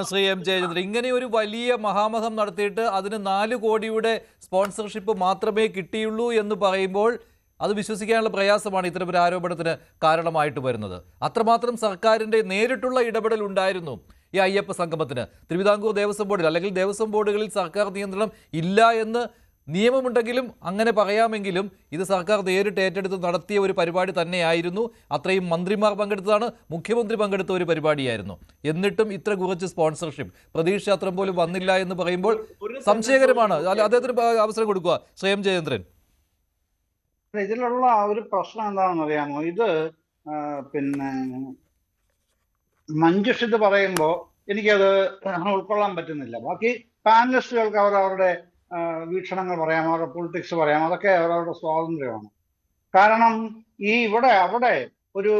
Shri M Jayachandran, ഇങ്ങനെ ഒരു വലിയ മഹാമഹം നടത്തിയിട്ട് അതിന് 4 കോടിയുടെ സ്പോൺസർഷിപ്പ് മാത്രമേ കിട്ടിയുള്ളൂ എന്ന് പറയുമ്പോൾ അത് വിശ്വസിക്കാനുള്ള പ്രയാസമാണ് ഇത്തരമൊരു ആരോപണത്തിന് കാരണമായിട്ട് വരുന്നത്. അത്രമാത്രം സർക്കാരിൻ്റെ നേരിട്ടുള്ള ഇടപെടൽ ഉണ്ടായിരുന്നു ഈ അയ്യപ്പ സംഗമത്തിന്. തിരുവിതാംകൂർ ദേവസ്വം ബോർഡിൽ അല്ലെങ്കിൽ ദേവസ്വം ബോർഡുകളിൽ സർക്കാർ നിയന്ത്രണം ഇല്ല എന്ന് നിയമമുണ്ടെങ്കിലും അങ്ങനെ പറയാമെങ്കിലും ഇത് സർക്കാർ നേരിട്ട് ഏറ്റെടുത്ത് നടത്തിയ ഒരു പരിപാടി തന്നെയായിരുന്നു. അത്രയും മന്ത്രിമാർ പങ്കെടുത്തതാണ്, മുഖ്യമന്ത്രി പങ്കെടുത്ത ഒരു പരിപാടിയായിരുന്നു. എന്നിട്ടും ഇത്ര കുറച്ച് സ്പോൺസർഷിപ്പ് പ്രതീക്ഷ അത്രയും പോലും വന്നില്ല എന്ന് പറയുമ്പോൾ സംശയകരമാണ്. അദ്ദേഹത്തിന് അവസരം കൊടുക്കുക. ശ്രീ എം ജയചന്ദ്രൻ, ഇതിലുള്ള ഒരു പ്രശ്നം എന്താണെന്ന് അറിയാമോ? ഇത് പിന്നെ മഞ്ജുഷ് ഇത് പറയുമ്പോൾ എനിക്കത് ഉൾക്കൊള്ളാൻ പറ്റുന്നില്ല. ബാക്കി പാനലിസ്റ്റുകൾക്ക് അവരവരുടെ വീക്ഷണങ്ങൾ പറയാം, അവരുടെ പൊളിറ്റിക്സ് പറയാം, അതൊക്കെ അവരവരുടെ സ്വാതന്ത്ര്യമാണ്. കാരണം അവിടെ ഒരു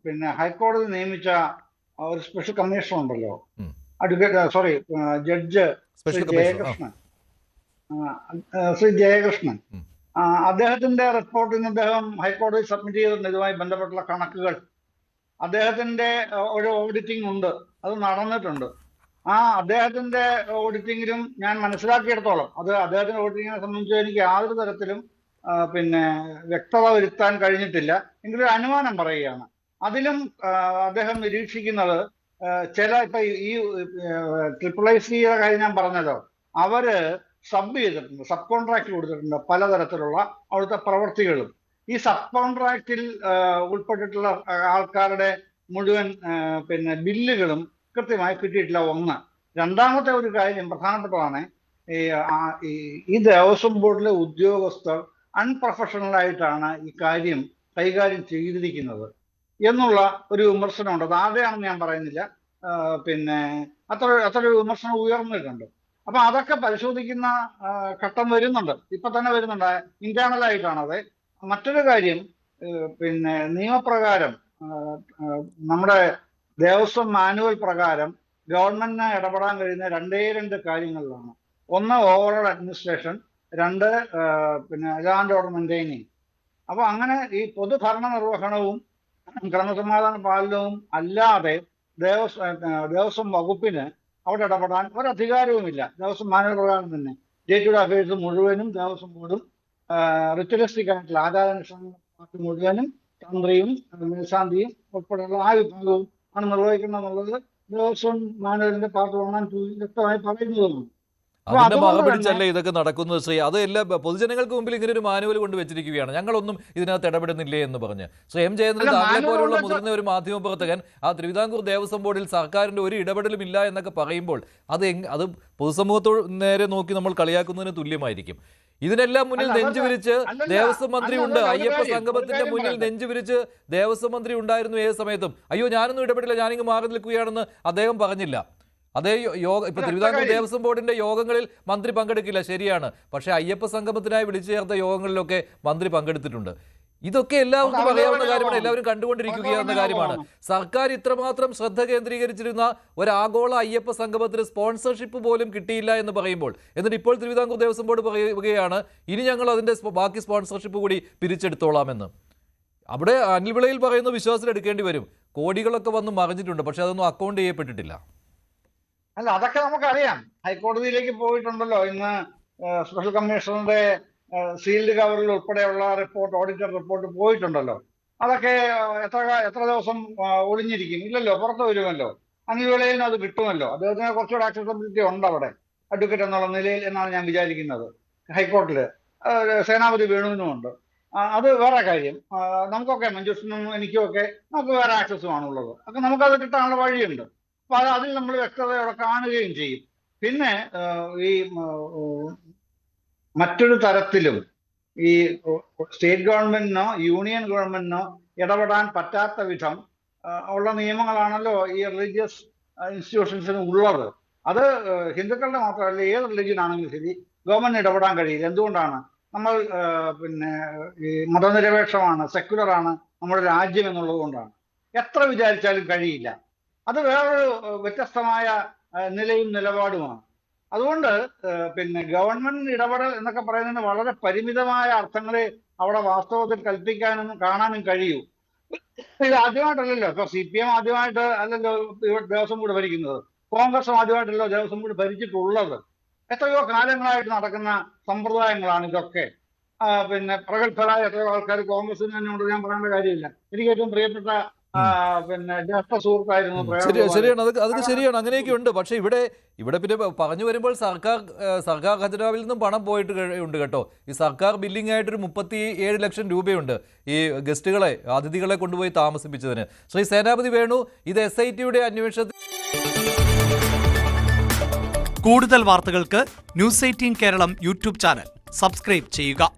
പിന്നെ ഹൈക്കോടതി നിയമിച്ച ഒരു സ്പെഷ്യൽ കമ്മീഷണർ ഉണ്ടല്ലോ, ജഡ്ജ് ശ്രീ ജയകൃഷ്ണൻ. അദ്ദേഹത്തിന്റെ റിപ്പോർട്ടിന് അദ്ദേഹം ഹൈക്കോടതി സബ്മിറ്റ് ചെയ്തിട്ടുണ്ട്. ഇതുമായി ബന്ധപ്പെട്ടുള്ള കണക്കുകൾ അദ്ദേഹത്തിന്റെ ഒരു ഓഡിറ്റിംഗ് ഉണ്ട്, അത് നടന്നിട്ടുണ്ട്. അദ്ദേഹത്തിന്റെ ഓഡിറ്റിങ്ങിലും ഞാൻ മനസ്സിലാക്കിയെടുത്തോളം അത് അദ്ദേഹത്തിന്റെ ഓഡിറ്റിങ്ങിനെ സംബന്ധിച്ച് എനിക്ക് യാതൊരു തരത്തിലും പിന്നെ വ്യക്തത വരുത്താൻ കഴിഞ്ഞിട്ടില്ല. എങ്കിലും ഒരു അനുമാനം പറയുകയാണ്. അതിലും അദ്ദേഹം നിരീക്ഷിക്കുന്നത് ഇപ്പൊ ഈ IIICയുടെ കാര്യം ഞാൻ പറഞ്ഞല്ലോ, അവര് സബ് ചെയ്തിട്ടുണ്ട്, സബ് കോൺട്രാക്ട് കൊടുത്തിട്ടുണ്ട് പലതരത്തിലുള്ള അവിടുത്തെ പ്രവൃത്തികളും. ഈ സബ് കോൺട്രാക്റ്റിൽ ഉൾപ്പെട്ടിട്ടുള്ള ആൾക്കാരുടെ മുഴുവൻ പിന്നെ ബില്ലുകളും കൃത്യമായി കിട്ടിയിട്ടില്ല. ഒന്ന്. രണ്ടാമത്തെ ഒരു കാര്യം പ്രധാനപ്പെട്ടതാണ്, ഈ ദേവസ്വം ബോർഡിലെ ഉദ്യോഗസ്ഥർ അൺപ്രൊഫഷണൽ ആയിട്ടാണ് ഈ കാര്യം കൈകാര്യം ചെയ്തിരിക്കുന്നത് എന്നുള്ള ഒരു വിമർശനമുണ്ട്. അത് ആരുടെയാണെന്ന് ഞാൻ പറയുന്നില്ല, പിന്നെ അത്ര വിമർശനം ഉയർന്നിട്ടുണ്ട്. അപ്പൊ അതൊക്കെ പരിശോധിക്കുന്ന ഘട്ടം വരുന്നുണ്ട്, ഇപ്പൊ തന്നെ വരുന്നുണ്ട്, ഇന്റേണൽ ആയിട്ടാണത്. മറ്റൊരു കാര്യം, പിന്നെ നിയമപ്രകാരം നമ്മുടെ ദേവസ്വം മാനുവൽ പ്രകാരം ഗവൺമെന്റിന് ഇടപെടാൻ കഴിയുന്ന 2 കാര്യങ്ങളിലാണ്. ഒന്ന് ഓവറോൾ അഡ്മിനിസ്ട്രേഷൻ, 2 പിന്നെ ലോ ആൻഡ് ഓർഡർ മെയിൻറ്റെയിനിങ്. അപ്പൊ അങ്ങനെ ഈ പൊതുഭരണ നിർവഹണവും ക്രമസമാധാന പാലനവും അല്ലാതെ ദേവസ്വം വകുപ്പിന് അവിടെ ഇടപെടാൻ ഒരധികാരവുമില്ല. ദേവസ്വം മാനുവൽ പ്രകാരം തന്നെ ഡേ-ടു-ഡേ അഫയേഴ്സ് മുഴുവനും ദേവസ്വം ബോർഡും റിച്വലിസ്റ്റിക് ആയിട്ടുള്ള ആചാരാനുഷ്ഠാന മുഴുവനും തന്ത്രിയും മേൽശാന്തിയും ഉൾപ്പെടെയുള്ള ആ വിഭാഗവും ആണ് നിർവഹിക്കുന്നത് ദേവസ്വം മാനുവലിന്റെ പാർട്ട് 1 and 2 വ്യക്തമായി പറയുന്നതാണ്. അതിന്റെ മറുപിടിച്ചല്ലേ ഇതൊക്കെ നടക്കുന്നത് ശ്രീ? അത് എല്ലാ പൊതുജനങ്ങൾക്ക് മുമ്പിൽ ഇങ്ങനെ ഒരു മാനുവൽ കൊണ്ട് വെച്ചിരിക്കുകയാണ്, ഞങ്ങളൊന്നും ഇതിനകത്ത് ഇടപെടുന്നില്ലേ എന്ന് പറഞ്ഞ്. ശ്രീ എം ജയചന്ദ്രൻ, താങ്കളെ പോലുള്ള മുതിർന്ന ഒരു മാധ്യമ പ്രവർത്തകൻ തിരുവിതാംകൂർ ദേവസ്വം ബോർഡിൽ സർക്കാരിന്റെ ഒരു ഇടപെടലും ഇല്ല എന്നൊക്കെ പറയുമ്പോൾ അത് പൊതുസമൂഹത്തോട് നേരെ നോക്കി നമ്മൾ കളിയാക്കുന്നതിന് തുല്യമായിരിക്കും. ഇതിനെല്ലാം മുന്നിൽ നെഞ്ചുവിരിച്ച് ദേവസ്വം മന്ത്രി ഉണ്ട്. അയ്യപ്പ സംഗമത്തിന്റെ മുന്നിൽ നെഞ്ചുവിരിച്ച് ദേവസ്വം മന്ത്രി ഉണ്ടായിരുന്നു ഏത് സമയത്തും. അയ്യോ ഞാനൊന്നും ഇടപെടില്ല, ഞാനിങ്ങ് മാറി നിൽക്കുകയാണെന്ന് അദ്ദേഹം പറഞ്ഞില്ല. അതേ ഇപ്പൊ തിരുവിതാംകൂർ ദേവസ്വം ബോർഡിന്റെ യോഗങ്ങളിൽ മന്ത്രി പങ്കെടുക്കില്ല, ശരിയാണ്. പക്ഷേ അയ്യപ്പ സംഗമത്തിനായി വിളിച്ചു ചേർത്ത യോഗങ്ങളിലൊക്കെ മന്ത്രി പങ്കെടുത്തിട്ടുണ്ട്. ഇതൊക്കെ എല്ലാവർക്കും അറിയാവുന്ന കാര്യമാണ്, എല്ലാവരും കണ്ടുകൊണ്ടിരിക്കുകയാവുന്ന കാര്യമാണ്. സർക്കാർ ഇത്രമാത്രം ശ്രദ്ധ കേന്ദ്രീകരിച്ചിരുന്ന ഒരു ആഗോള അയ്യപ്പ സംഗമത്തിന് സ്പോൺസർഷിപ്പ് പോലും കിട്ടിയില്ല എന്ന് പറയുമ്പോൾ, എന്നിട്ട് ഇപ്പോൾ തിരുവിതാംകൂർ ദേവസ്വം ബോർഡ് പറയുകയാണ് ഇനി ഞങ്ങൾ അതിന്റെ ബാക്കി സ്പോൺസർഷിപ്പ് കൂടി പിരിച്ചെടുത്തോളാമെന്ന്. അവിടെ അനിൽ വിളയിൽ പറയുന്ന വിശ്വാസത്തിൽ എടുക്കേണ്ടി വരും. കോടികളൊക്കെ വന്ന് മറിഞ്ഞിട്ടുണ്ട്, പക്ഷെ അതൊന്നും അക്കൗണ്ട് ചെയ്യപ്പെട്ടിട്ടില്ല. അല്ല, അതൊക്കെ നമുക്കറിയാം. ഹൈക്കോടതിയിലേക്ക് പോയിട്ടുണ്ടല്ലോ ഇന്ന്. സ്പെഷ്യൽ കമ്മീഷണറുടെ സീൽഡ് കവറിൽ ഉൾപ്പെടെയുള്ള റിപ്പോർട്ട്, ഓഡിറ്റർ റിപ്പോർട്ട് പോയിട്ടുണ്ടല്ലോ. അതൊക്കെ എത്ര ദിവസം ഒളിഞ്ഞിരിക്കും? ഇല്ലല്ലോ, പുറത്ത് വരുമല്ലോ. അനിൽ അത് കിട്ടുമല്ലോ. അദ്ദേഹത്തിന് കുറച്ചുകൂടെ ആക്സസിബിലിറ്റി ഉണ്ട് അവിടെ, അഡ്വക്കേറ്റ് എന്നുള്ള നിലയിൽ എന്നാണ് ഞാൻ വിചാരിക്കുന്നത്. ഹൈക്കോർട്ടില് സേനാപതി വേണുവിനും ഉണ്ട്. അത് വേറെ കാര്യം. നമുക്കൊക്കെ, മഞ്ജുഷിനും എനിക്കും ഒക്കെ നമുക്ക് വേറെ ആക്സസുമാണുള്ളത്. അതൊക്കെ നമുക്കത് കിട്ടാനുള്ള വഴിയുണ്ട്. അപ്പൊ അതിൽ നമ്മൾ വ്യക്തതയോടെ കാണുകയും ചെയ്യും. പിന്നെ ഈ മറ്റൊരു തരത്തിലും ഈ സ്റ്റേറ്റ് ഗവൺമെന്റിനോ യൂണിയൻ ഗവൺമെന്റിനോ ഇടപെടാൻ പറ്റാത്ത വിധം ഉള്ള നിയമങ്ങളാണല്ലോ ഈ റിലീജിയസ് ഇൻസ്റ്റിറ്റ്യൂഷൻസിന് ഉള്ളത്. അത് ഹിന്ദുക്കളുടെ മാത്രമല്ല, ഏത് റിലീജിയൻ ആണെങ്കിലും ശരി ഗവൺമെന്റ് ഇടപെടാൻ കഴിയില്ല. എന്തുകൊണ്ടാണ്? നമ്മൾ പിന്നെ ഈ മതനിരപേക്ഷമാണ്, സെക്യുലറാണ് നമ്മുടെ രാജ്യം എന്നുള്ളത് കൊണ്ടാണ്. എത്ര വിചാരിച്ചാലും കഴിയില്ല. അത് വേറൊരു വ്യത്യസ്തമായ നിലയും നിലപാടുമാണ്. അതുകൊണ്ട് പിന്നെ ഗവൺമെന്റ് ഇടപെടൽ എന്നൊക്കെ പറയുന്നതിന് വളരെ പരിമിതമായ അർത്ഥങ്ങളെ അവിടെ വാസ്തവത്തിൽ കൽപ്പിക്കാനും കാണാനും കഴിയൂ. ഇത് ആദ്യമായിട്ടല്ലല്ലോ. ഇപ്പൊ CPM ആദ്യമായിട്ട് അല്ലല്ലോ ദേവസ്വം ബോർഡ് ഭരിക്കുന്നത്. കോൺഗ്രസും ആദ്യമായിട്ടല്ലോ ദേവസ്വം ബോർഡ് ഭരിച്ചിട്ടുള്ളത്. എത്രയോ കാലങ്ങളായിട്ട് നടക്കുന്ന സമ്പ്രദായങ്ങളാണ് ഇതൊക്കെ. പിന്നെ പ്രഗത്ഭരായ എത്രയോ ആൾക്കാർ കോൺഗ്രസിന് തന്നെ ഉണ്ട്, ഞാൻ പറയേണ്ട കാര്യമില്ല. എനിക്ക് ഏറ്റവും പ്രിയപ്പെട്ട പിന്നെ ജ്യേഷ്ഠ സുഹൃത്തായിരുന്നു ശരിയാണ്, അതൊക്കെ ശരിയാണ്, അങ്ങനെയൊക്കെ ഉണ്ട്. പക്ഷെ ഇവിടെ പിന്നെ പറഞ്ഞു വരുമ്പോൾ സർക്കാർ ഖജനാവിൽ നിന്നും പണം പോയിട്ട് ഉണ്ട് കേട്ടോ. ഈ സർക്കാർ ബില്ലിംഗ് ആയിട്ടൊരു 37 ലക്ഷം രൂപയുണ്ട് ഈ ഗസ്റ്റുകളെ, അതിഥികളെ കൊണ്ടുപോയി താമസിപ്പിച്ചതിന്. ശ്രീ സേനാപതി വേണു, ഇത് SITയുടെ അന്വേഷണത്തിൽ. കൂടുതൽ വാർത്തകൾക്ക് News 18 Keralam YouTube channel subscribe ചെയ്യുക.